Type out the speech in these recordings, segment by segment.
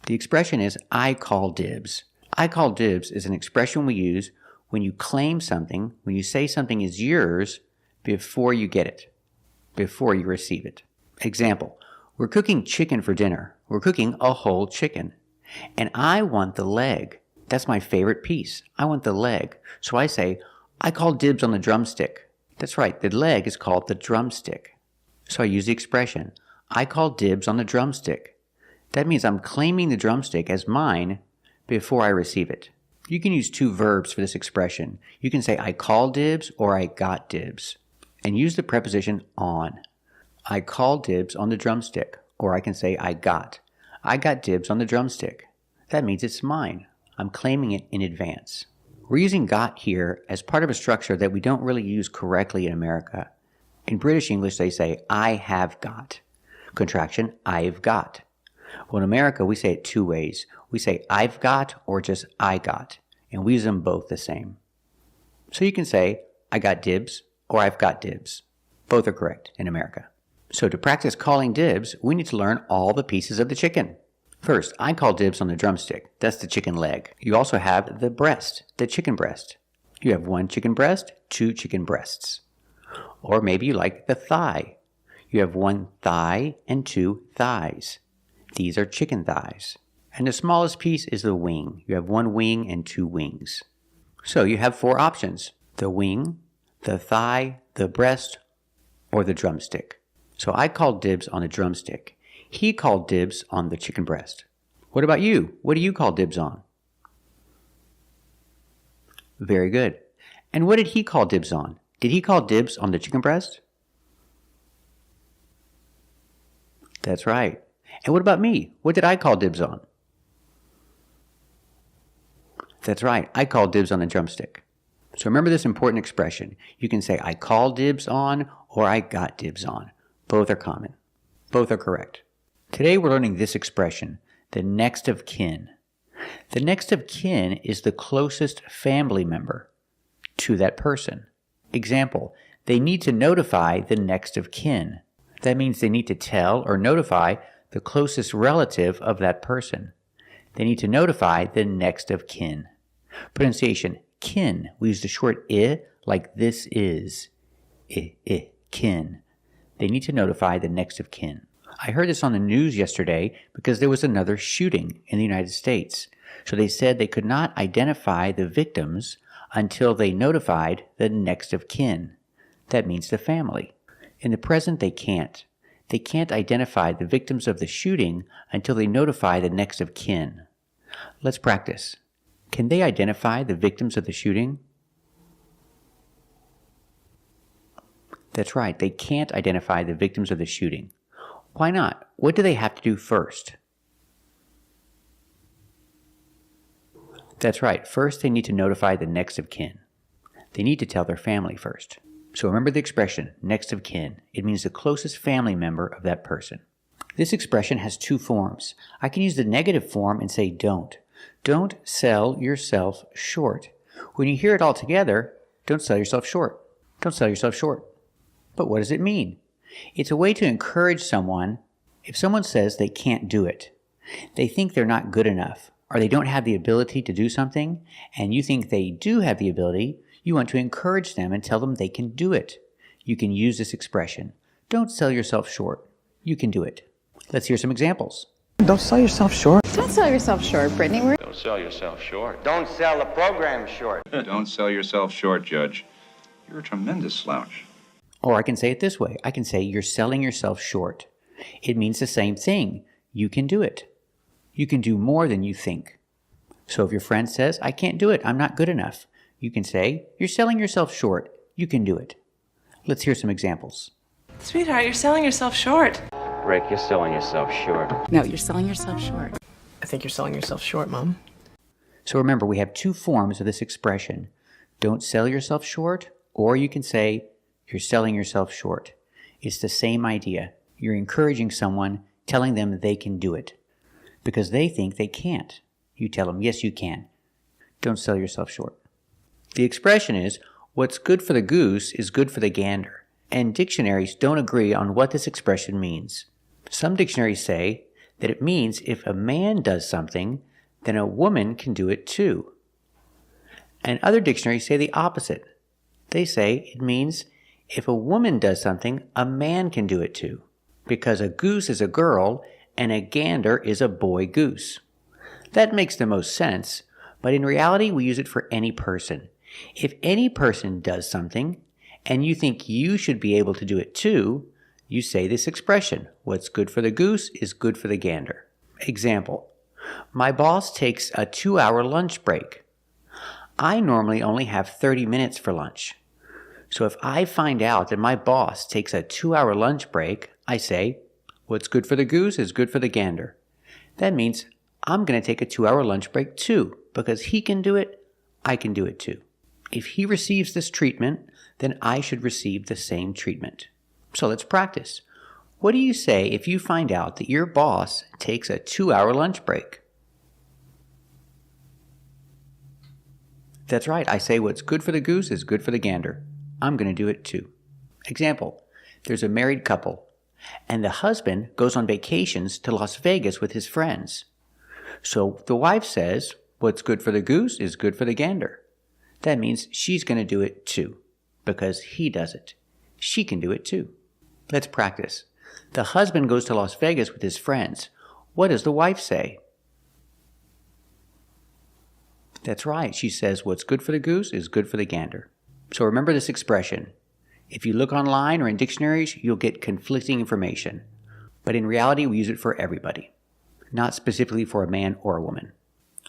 The expression is I call dibs. I call dibs is an expression we use when you claim something, when you say something is yours before you get it, before you receive it. Example, we're cooking chicken for dinner. We're cooking a whole chicken. And I want the leg. That's my favorite piece. I want the leg. So I say, I call dibs on the drumstick. That's right, the leg is called the drumstick. So I use the expression, I call dibs on the drumstick. That means I'm claiming the drumstick as mine before I receive it. You can use two verbs for this expression. You can say I call dibs or I got dibs. And use the preposition on. I call dibs on the drumstick. Or I can say I got dibs on the drumstick. That means it's mine. I'm claiming it in advance. We're using got here as part of a structure that we don't really use correctly in America. In British English, they say, I have got. Contraction, I've got. Well, in America, we say it two ways. We say I've got or just I got. And we use them both the same. So you can say, I got dibs or I've got dibs. Both are correct in America. So to practice calling dibs, we need to learn all the pieces of the chicken. First, I call dibs on the drumstick. That's the chicken leg. You also have the breast, the chicken breast. You have one chicken breast, two chicken breasts. Or maybe you like the thigh. You have one thigh and two thighs. These are chicken thighs. And the smallest piece is the wing. You have one wing and two wings. So you have four options: the wing, the thigh, the breast, or the drumstick. So I called dibs on the drumstick. He called dibs on the chicken breast. What about you? What do you call dibs on? Very good. And what did he call dibs on? Did he call dibs on the chicken breast? That's right. And what about me? What did I call dibs on? That's right. I called dibs on the drumstick. So remember this important expression. You can say I call dibs on or I got dibs on. Both are common. Both are correct. Today we're learning this expression, the next of kin. The next of kin is the closest family member to that person. Example, they need to notify the next of kin. That means they need to tell or notify the closest relative of that person. They need to notify the next of kin. Pronunciation, kin. We use the short I like this is. Kin. They need to notify the next of kin. I heard this on the news yesterday because there was another shooting in the United States. So they said they could not identify the victims until they notified the next of kin. That means the family. In the present, they can't. They can't identify the victims of the shooting until they notify the next of kin. Let's practice. Can they identify the victims of the shooting? That's right, they can't identify the victims of the shooting. Why not? What do they have to do first? That's right, first they need to notify the next of kin. They need to tell their family first. So remember the expression, next of kin. It means the closest family member of that person. This expression has two forms. I can use the negative form and say don't. Don't sell yourself short. When you hear it all together, don't sell yourself short. Don't sell yourself short. But what does it mean? It's a way to encourage someone. If someone says they can't do it, they think they're not good enough, or they don't have the ability to do something, and you think they do have the ability, you want to encourage them and tell them they can do it. You can use this expression. Don't sell yourself short. You can do it. Let's hear some examples. Don't sell yourself short. Don't sell yourself short, Brittany. Don't sell yourself short. Don't sell the program short. Don't sell yourself short, Judge. You're a tremendous slouch. Or I can say it this way. I can say you're selling yourself short. It means the same thing. You can do it. You can do more than you think. So if your friend says, I can't do it, I'm not good enough, you can say, you're selling yourself short. You can do it. Let's hear some examples. Sweetheart, you're selling yourself short. Rick, you're selling yourself short. No, you're selling yourself short. I think you're selling yourself short, Mom. So remember, we have two forms of this expression. Don't sell yourself short, or you can say, you're selling yourself short. It's the same idea. You're encouraging someone, telling them they can do it. Because they think they can't. You tell them, yes, you can. Don't sell yourself short. The expression is, what's good for the goose is good for the gander. And dictionaries don't agree on what this expression means. Some dictionaries say that it means if a man does something, then a woman can do it too. And other dictionaries say the opposite. They say it means if a woman does something, a man can do it too, because a goose is a girl and a gander is a boy goose. That makes the most sense, but in reality, we use it for any person. If any person does something, and you think you should be able to do it too, you say this expression, what's good for the goose is good for the gander. Example, my boss takes a 2-hour lunch break. I normally only have 30 minutes for lunch. So if I find out that my boss takes a 2-hour lunch break, I say, what's good for the goose is good for the gander. That means I'm going to take a 2-hour lunch break too, because he can do it, I can do it too. If he receives this treatment, then I should receive the same treatment. So let's practice. What do you say if you find out that your boss takes a 2-hour lunch break? That's right, I say what's good for the goose is good for the gander. I'm going to do it too. Example, there's a married couple, and the husband goes on vacations to Las Vegas with his friends. So the wife says, what's good for the goose is good for the gander. That means she's going to do it too, because he does it. She can do it too. Let's practice. The husband goes to Las Vegas with his friends. What does the wife say? That's right. She says what's good for the goose is good for the gander. So remember this expression. If you look online or in dictionaries, you'll get conflicting information. But in reality, we use it for everybody, not specifically for a man or a woman.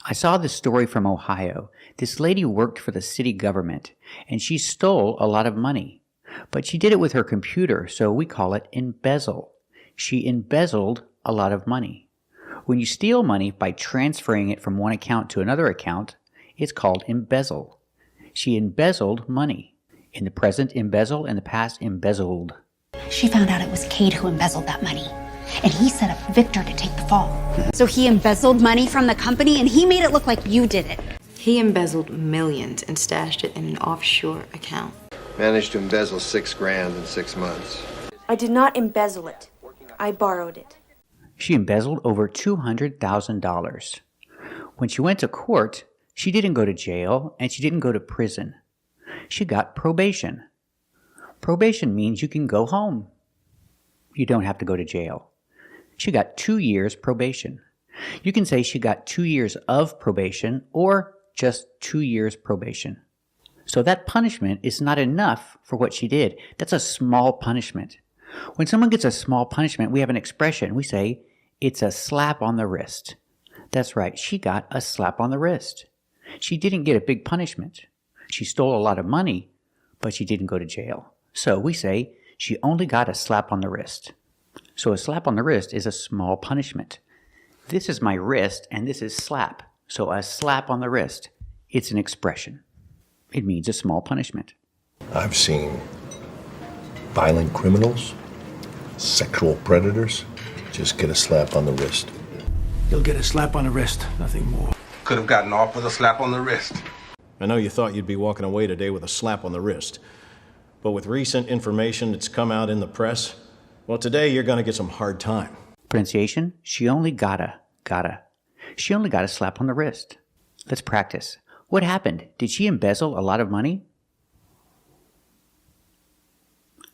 I saw this story from Ohio. This lady worked for the city government, and she stole a lot of money. But she did it with her computer, so we call it embezzle. She embezzled a lot of money. When you steal money by transferring it from one account to another account, it's called embezzle. She embezzled money. In the present, embezzle. In the past, embezzled. She found out it was Cade who embezzled that money. And he set up Victor to take the fall. So he embezzled money from the company and he made it look like you did it. He embezzled millions and stashed it in an offshore account. Managed to embezzle $6,000 in 6 months. I did not embezzle it. I borrowed it. She embezzled over $200,000. When she went to court, she didn't go to jail and she didn't go to prison. She got probation. Probation means you can go home. You don't have to go to jail. She got 2 years probation. You can say she got 2 years of probation or just 2 years probation. So that punishment is not enough for what she did. That's a small punishment. When someone gets a small punishment, we have an expression. We say, it's a slap on the wrist. That's right, she got a slap on the wrist. She didn't get a big punishment. She stole a lot of money, but she didn't go to jail. So we say, she only got a slap on the wrist. So a slap on the wrist is a small punishment. This is my wrist, and this is slap. So a slap on the wrist, it's an expression. It means a small punishment. I've seen violent criminals, sexual predators, just get a slap on the wrist. You'll get a slap on the wrist, nothing more. Could have gotten off with a slap on the wrist. I know you thought you'd be walking away today with a slap on the wrist. But with recent information that's come out in the press, well, today you're going to get some hard time. Pronunciation, she only gotta. She only got a slap on the wrist. Let's practice. What happened? Did she embezzle a lot of money?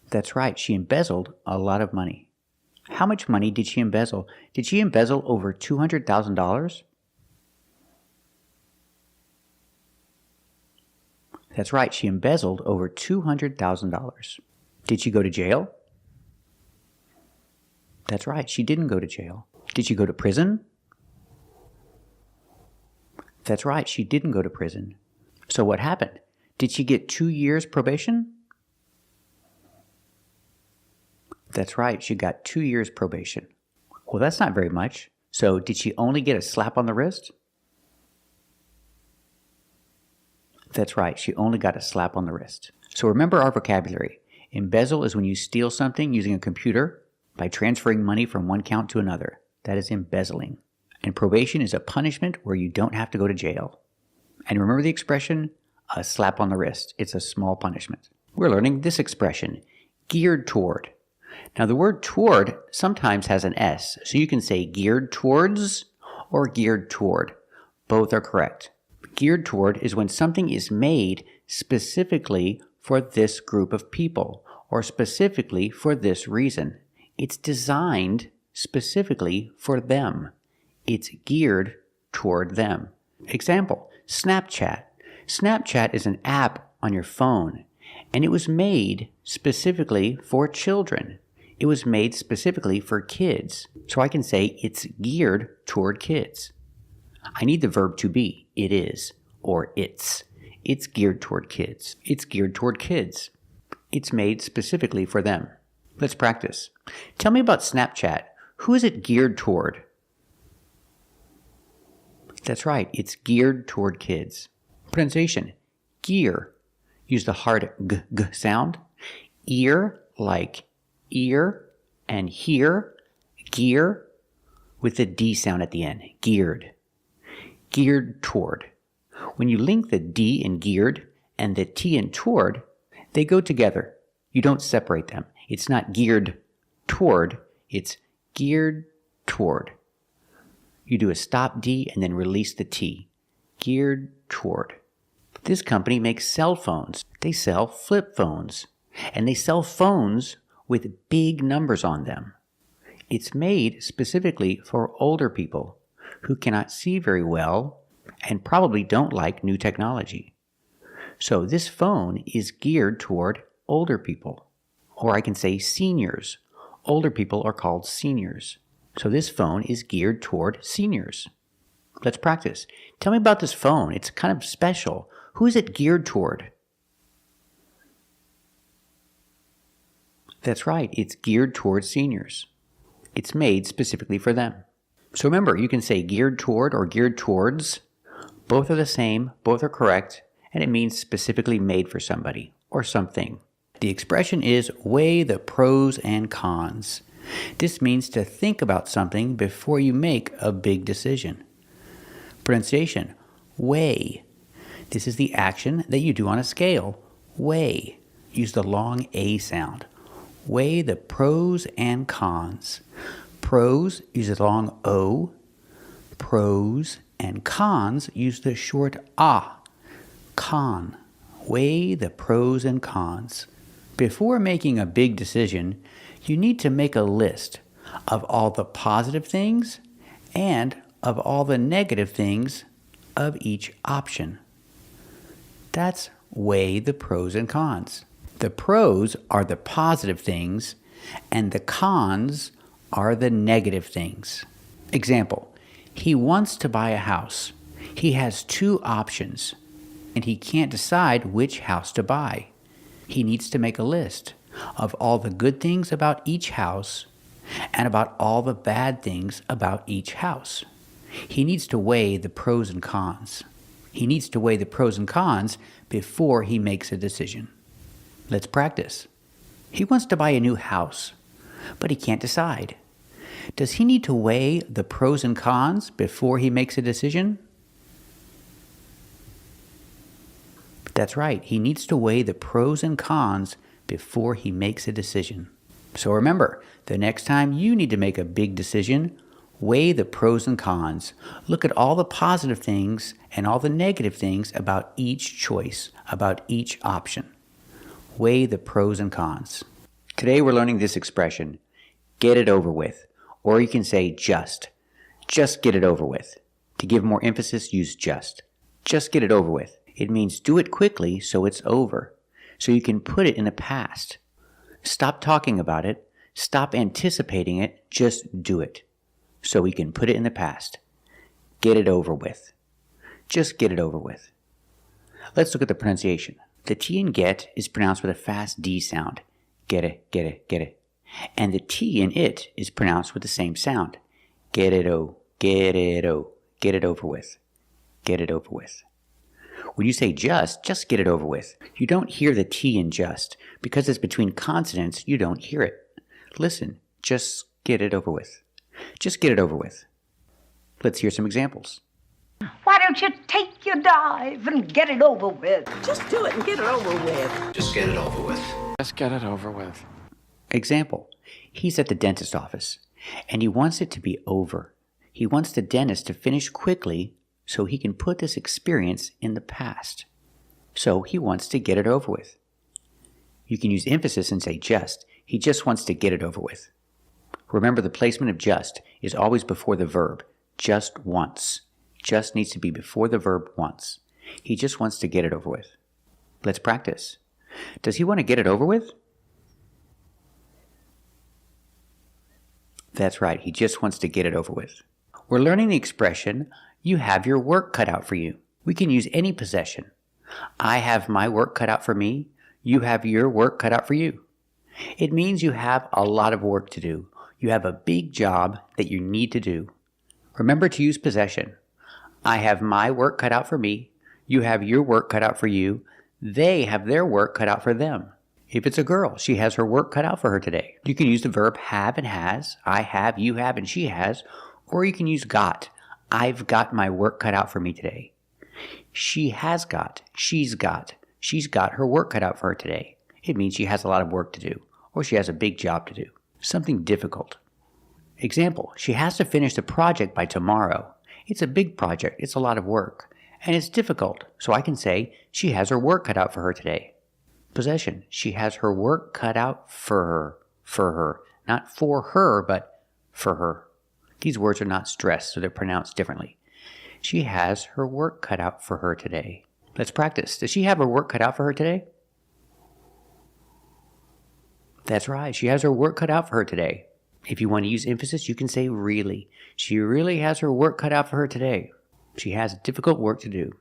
That's right, she embezzled a lot of money. How much money did she embezzle? Did she embezzle over $200,000? That's right, she embezzled over $200,000. Did she go to jail? That's right, she didn't go to jail. Did she go to prison? That's right, she didn't go to prison. So what happened? Did she get 2 years probation? That's right, she got 2 years probation. Well, that's not very much. So did she only get a slap on the wrist? That's right, she only got a slap on the wrist. So remember our vocabulary. Embezzle is when you steal something using a computer by transferring money from one account to another. That is embezzling. And probation is a punishment where you don't have to go to jail. And remember the expression, a slap on the wrist. It's a small punishment. We're learning this expression, geared toward. Now, the word toward sometimes has an S, so you can say geared towards or geared toward. Both are correct. Geared toward is when something is made specifically for this group of people or specifically for this reason. It's designed specifically for them. It's geared toward them. Example, Snapchat. Snapchat is an app on your phone, and it was made specifically for children. It was made specifically for kids. So I can say it's geared toward kids. I need the verb to be. It is, or it's. It's geared toward kids. It's geared toward kids. It's made specifically for them. Let's practice. Tell me about Snapchat. Who is it geared toward? That's right. It's geared toward kids. Pronunciation. Gear. Use the hard g sound. Ear like ear, and here, gear, with the D sound at the end. Geared. Geared toward. When you link the D in geared and the T in toward, they go together. You don't separate them. It's not geared toward, it's geared toward. You do a stop D and then release the T. Geared toward. This company makes cell phones. They sell flip phones. And they sell phones with big numbers on them. It's made specifically for older people who cannot see very well and probably don't like new technology. So this phone is geared toward older people. Or I can say seniors. Older people are called seniors. So this phone is geared toward seniors. Let's practice. Tell me about this phone. It's kind of special. Who is it geared toward? That's right. It's geared towards seniors. It's made specifically for them. So remember, you can say geared toward or geared towards. Both are the same, both are correct, and it means specifically made for somebody or something. The expression is weigh the pros and cons. This means to think about something before you make a big decision. Pronunciation, weigh. This is the action that you do on a scale. Weigh. Use the long A sound. Weigh the pros and cons. Pros, use the long O. Pros and cons, use the short A. Con. Weigh the pros and cons. Before making a big decision, you need to make a list of all the positive things and of all the negative things of each option. That's weigh the pros and cons. The pros are the positive things, and the cons are the negative things. Example, he wants to buy a house. He has 2 options, and he can't decide which house to buy. He needs to make a list of all the good things about each house and about all the bad things about each house. He needs to weigh the pros and cons. He needs to weigh the pros and cons before he makes a decision. Let's practice. He wants to buy a new house, but he can't decide. Does he need to weigh the pros and cons before he makes a decision? That's right. He needs to weigh the pros and cons before he makes a decision. So remember, the next time you need to make a big decision, weigh the pros and cons. Look at all the positive things and all the negative things about each choice, about each option. Weigh the pros and cons. Today we're learning this expression, get it over with. Or you can say just. Just get it over with. To give more emphasis, use just. Just get it over with. It means do it quickly so it's over. So you can put it in the past. Stop talking about it. Stop anticipating it. Just do it. So we can put it in the past. Get it over with. Just get it over with. Let's look at the pronunciation. The T in get is pronounced with a fast D sound. Get it, get it, get it. And the T in it is pronounced with the same sound. Get it o, get it o, get it over with. Get it over with. When you say just get it over with. You don't hear the T in just. Because it's between consonants, you don't hear it. Listen, just get it over with. Just get it over with. Let's hear some examples. Why don't you take your dive and get it over with? Just do it and get it over with. Just get it over with. Just get it over with. Example, He's at the dentist's office, and he wants it to be over. He wants the dentist to finish quickly so he can put this experience in the past. So he wants to get it over with. You can use emphasis and say just. He just wants to get it over with. Remember, the placement of just is always before the verb. Just once. Just needs to be before the verb once. He just wants to get it over with. Let's practice. Does he want to get it over with? That's right. He just wants to get it over with. We're learning the expression, you have your work cut out for you. We can use any possession. I have my work cut out for me. You have your work cut out for you. It means you have a lot of work to do. You have a big job that you need to do. Remember to use possession. I have my work cut out for me. You have your work cut out for you. They have their work cut out for them. If it's a girl, she has her work cut out for her today. You can use the verb have and has. I have, you have, and she has. Or you can use got. I've got my work cut out for me today. She has got. She's got. She's got her work cut out for her today. It means she has a lot of work to do. Or she has a big job to do. Something difficult. Example, she has to finish the project by tomorrow. It's a big project. It's a lot of work. And it's difficult. So I can say she has her work cut out for her today. Possession. She has her work cut out for her. For her. Not for her, but for her. These words are not stressed, so they're pronounced differently. She has her work cut out for her today. Let's practice. Does she have her work cut out for her today? That's right. She has her work cut out for her today. If you want to use emphasis, you can say really. She really has her work cut out for her today. She has difficult work to do.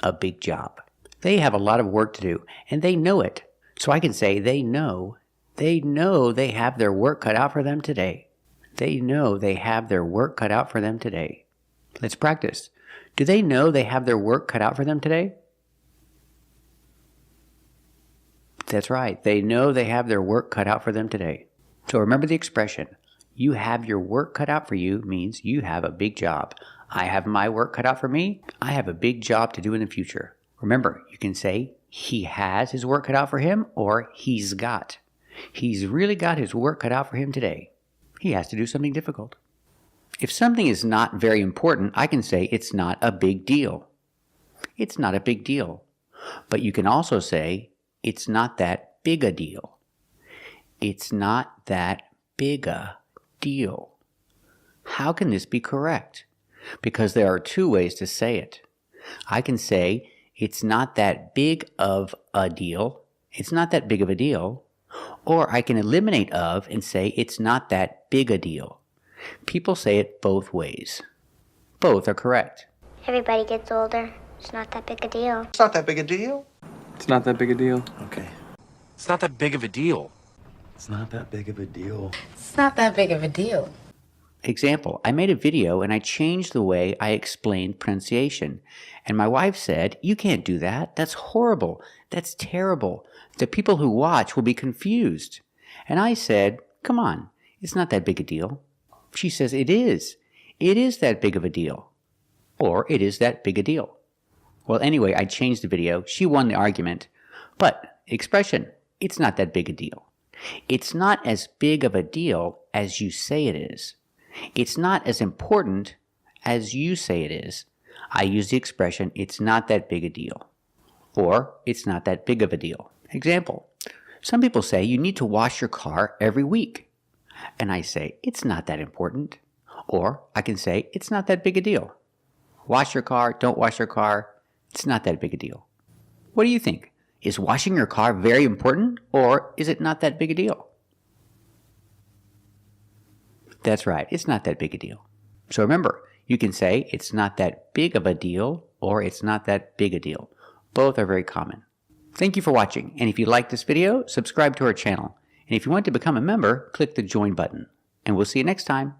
A big job. They have a lot of work to do, and they know it. So I can say they know. They know they have their work cut out for them today. They know they have their work cut out for them today. Let's practice. Do they know they have their work cut out for them today? That's right. They know they have their work cut out for them today. So remember the expression, you have your work cut out for you means you have a big job. I have my work cut out for me. I have a big job to do in the future. Remember, you can say he has his work cut out for him or he's got. He's really got his work cut out for him today. He has to do something difficult. If something is not very important, I can say it's not a big deal. It's not a big deal. But you can also say it's not that big a deal. It's not that big a deal. How can this be correct? Because there are two ways to say it. I can say it's not that big of a deal. It's not that big of a deal. Or I can eliminate of and say it's not that big a deal. People say it both ways. Both are correct. Everybody gets older. It's not that big a deal. It's not that big a deal. It's not that big a deal. Okay. It's not that big of a deal. It's not that big of a deal. It's not that big of a deal. Example, I made a video and I changed the way I explained pronunciation. And my wife said, you can't do that. That's horrible. That's terrible. The people who watch will be confused. And I said, come on, it's not that big a deal. She says, it is. It is that big of a deal. Or it is that big a deal. Well, anyway, I changed the video. She won the argument. But expression, it's not that big a deal. It's not as big of a deal as you say it is. It's not as important as you say it is. I use the expression, it's not that big a deal. Or, it's not that big of a deal. Example, some people say you need to wash your car every week. And I say, it's not that important. Or, I can say, it's not that big a deal. Wash your car, don't wash your car, it's not that big a deal. What do you think? Is washing your car very important, or is it not that big a deal? That's right, it's not that big a deal. So remember, you can say it's not that big of a deal, or it's not that big a deal. Both are very common. Thank you for watching, and if you like this video, subscribe to our channel. And if you want to become a member, click the join button. And we'll see you next time.